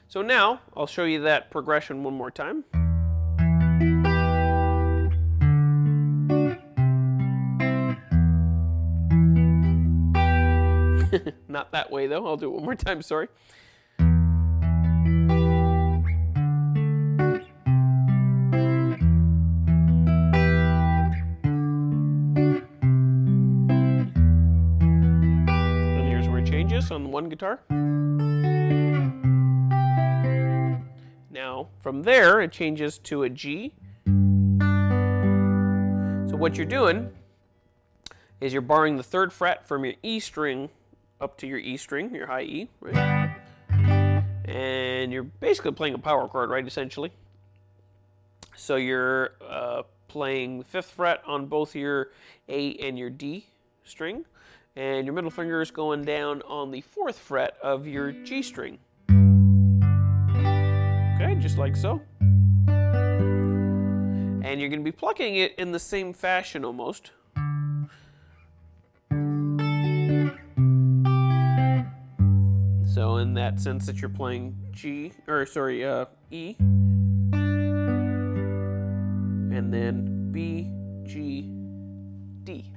So now I'll show you that progression one more time. Not that way though, I'll do it one more time, sorry. And here's where it changes on the one guitar. Now, from there, it changes to a G. So what you're doing is you're barring the 3rd fret from your E string up to your E string, your high E, right? And you're basically playing a power chord, right, essentially. So you're playing the 5th fret on both your A and your D string, and your middle finger is going down on the 4th fret of your G string. Okay, just like so. And you're going to be plucking it in the same fashion almost. So in that sense that you're playing E, and then B, G, D.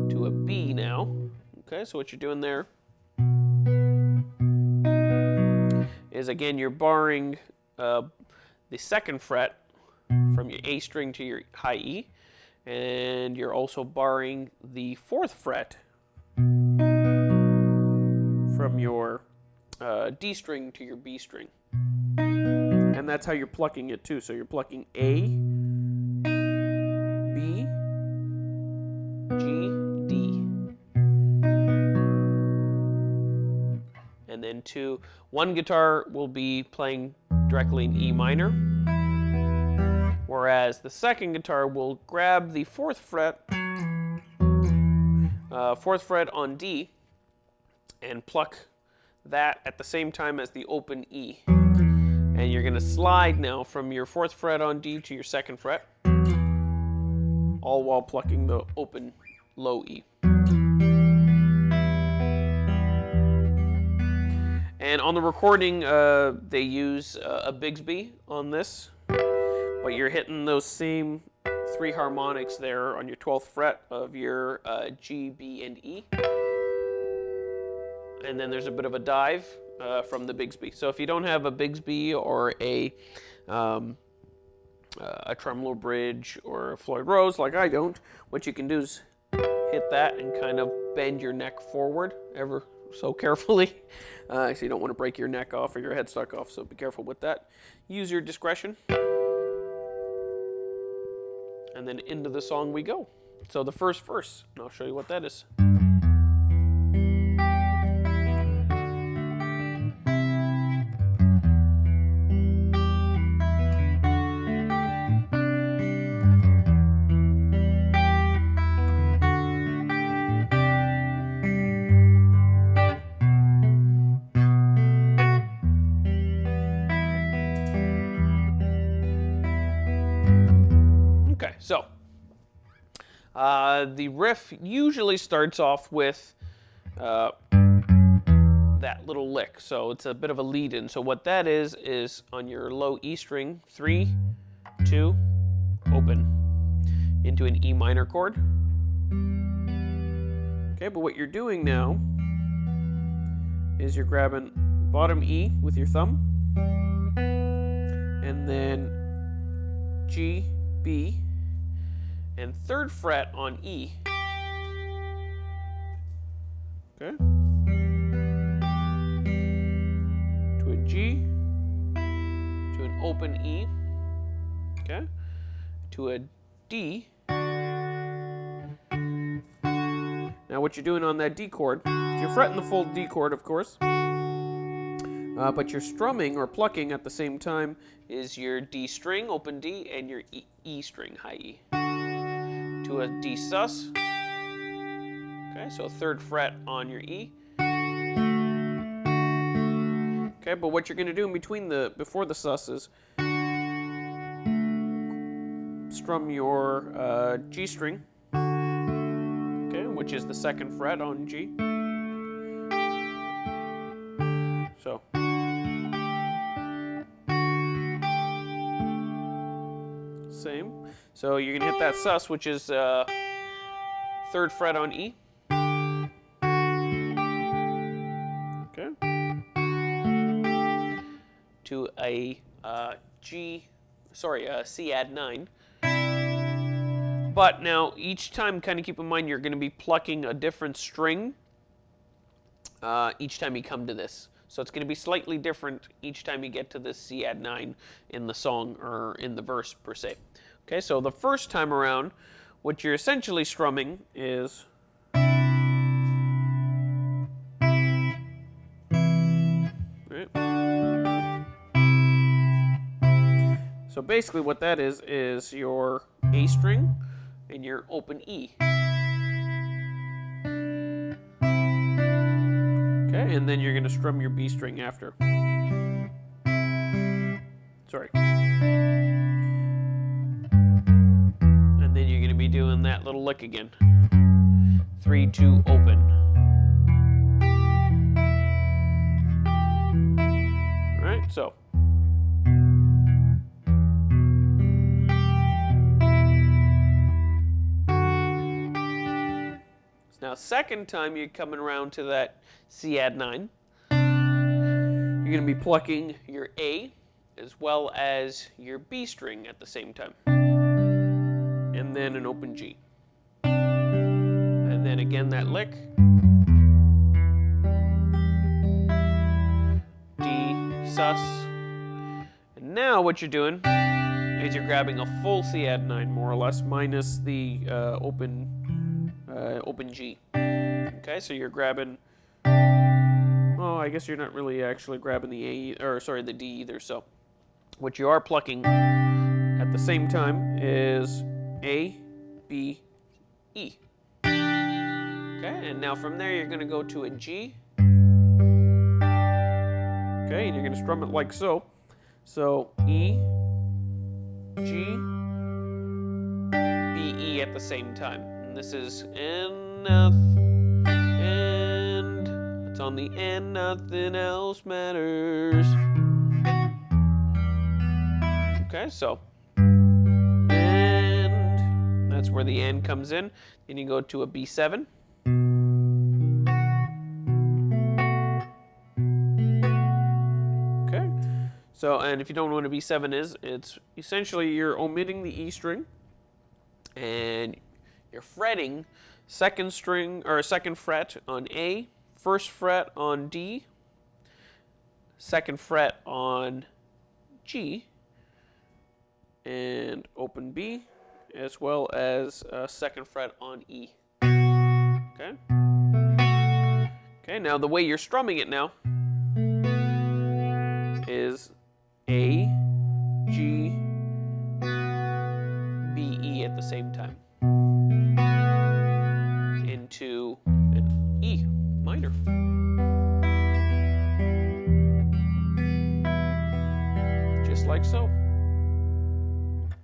To a B now. Okay, so what you're doing there is, again, you're barring the 2nd fret from your A string to your high E, and you're also barring the 4th fret from your D string to your B string. And that's how you're plucking it too. So you're plucking A, B, G, D. And then one guitar will be playing directly in E minor, whereas the 2nd guitar will grab the 4th fret on D, and pluck that at the same time as the open E. And you're going to slide now from your 4th fret on D to your 2nd fret, all while plucking the open low E. And on the recording, they use a Bigsby on this, but you're hitting those same 3 harmonics there on your 12th fret of your G, B, and E. And then there's a bit of a dive from the Bigsby. So if you don't have a Bigsby or a tremolo bridge or a Floyd Rose, like I don't, what you can do is hit that and kind of bend your neck forward ever so carefully. So you don't want to break your neck off or your headstock off, so be careful with that. Use your discretion. And then into the song we go. So the first verse, and I'll show you what that is. Okay, so the riff usually starts off with that little lick. So it's a bit of a lead-in. So what that is on your low E string, 3, 2, open, into an E minor chord. Okay, but what you're doing now is you're grabbing bottom E with your thumb, and then G, B, and 3rd fret on E. Okay. To a G, to an open E. Okay. To a D. Now what you're doing on that D chord, you're fretting the full D chord, of course, but you're strumming or plucking at the same time is your D string, open D, and your E string, high E. To a D sus. Okay, so 3rd fret on your E. Okay, but what you're going to do in between before the sus is strum your G string. Okay, which is the 2nd fret on G. So. Same. So you're going to hit that sus, which is 3rd fret on E. Okay. To a C add 9. But now each time, kind of keep in mind, you're going to be plucking a different string each time you come to this. So it's going to be slightly different each time you get to this C add 9 in the song or in the verse per se. Okay, so the first time around, what you're essentially strumming is right. So basically what that is your A string and your open E. Okay, and then you're going to strum your B string after. Sorry. And then you're going to be doing that little lick again. 3, 2, open. All right, so. Now, second time you're coming around to that C add 9, you're going to be plucking your A as well as your B string at the same time. And then an open G. And then again that lick. D, sus. And now what you're doing is you're grabbing a full C add 9 more or less minus the open G. Okay, so you're grabbing. Oh, I guess you're not really actually grabbing the the D either. So, what you are plucking at the same time is A, B, E. Okay, and now from there you're going to go to a G. Okay, and you're going to strum it like so. So E, G, B, E at the same time. And this is and it's on the end, nothing else matters. Okay, so and that's where the and comes in. Then you go to a B7. Okay, so and if you don't know what a B7 is, it's essentially you're omitting the E string and you're fretting 2nd string or 2nd fret on A, 1st fret on D, 2nd fret on G, and open B, as well as 2nd fret on E. Okay. Okay. Now the way you're strumming it now is A, G, B, E at the same time. Into an E minor. Just like so.